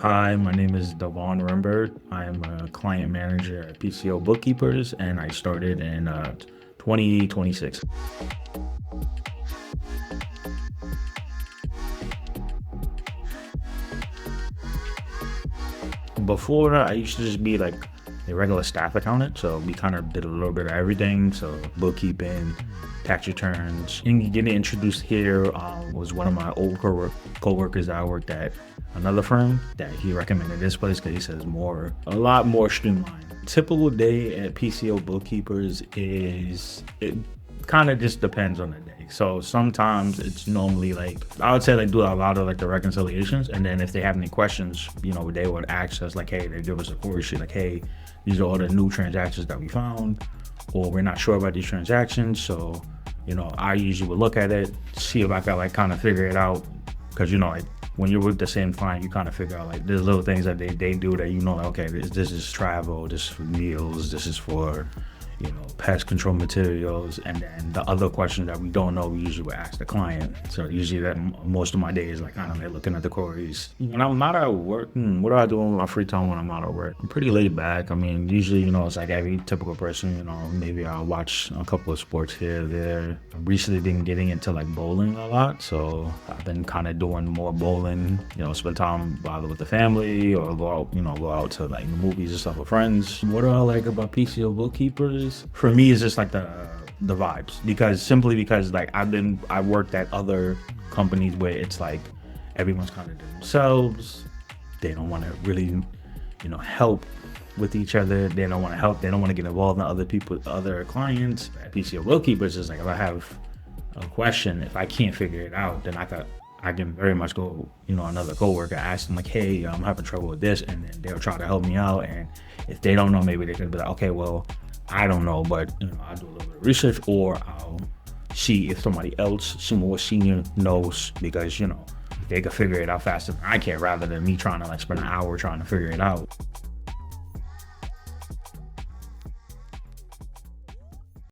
Hi, my name is Deavon Rembert. I'm a client manager at PCO Bookkeepers, and I started in 2026. Before that, I used to just be like a regular staff accountant, so we kind of did a little bit of everything. So bookkeeping, tax returns, and getting introduced here was one of my old co-workers that I worked at another firm that he recommended this place because he says a lot more streamlined. Typical day at PCO Bookkeepers is it kind of just depends on the day. So sometimes it's normally like I would say they do a lot of like the reconciliations, and then if they have any questions, they would ask us like, hey, they give us a query sheet like, hey, these are all the new transactions that we found, or we're not sure about these transactions. So I usually would look at it, see if I could like kind of figure it out, because like when you're with the same client, you kind of figure out like there's little things that they do that like, okay, this is travel, this is for meals, this is for pest control materials, and then the other questions that we don't know, we usually would ask the client. So usually that most of my day is like kind of like looking at the queries. When I'm not at work, what do I do in my free time when I'm not at work? I'm pretty laid back. I mean, usually, it's like every typical person, maybe I'll watch a couple of sports here or there. I've recently been getting into like bowling a lot, so I've been kind of doing more bowling, spend time either with the family or go out to like movies and stuff with friends. What do I like about PCO Bookkeepers? For me, it's just like the vibes, because like I worked at other companies where it's like everyone's kind of to themselves. They don't want to really help with each other. They don't want to help. They don't want to get involved in other clients. At PCO Bookkeepers, it's like if I have a question, if I can't figure it out, then I can very much go, another coworker, ask them like, hey, I'm having trouble with this, and then they'll try to help me out. And if they don't know, maybe they could be like, okay, well, I don't know, but I'll do a little bit of research, or I'll see if somebody else, some more senior, knows, because they could figure it out faster than I can, rather than me trying to like spend an hour trying to figure it out.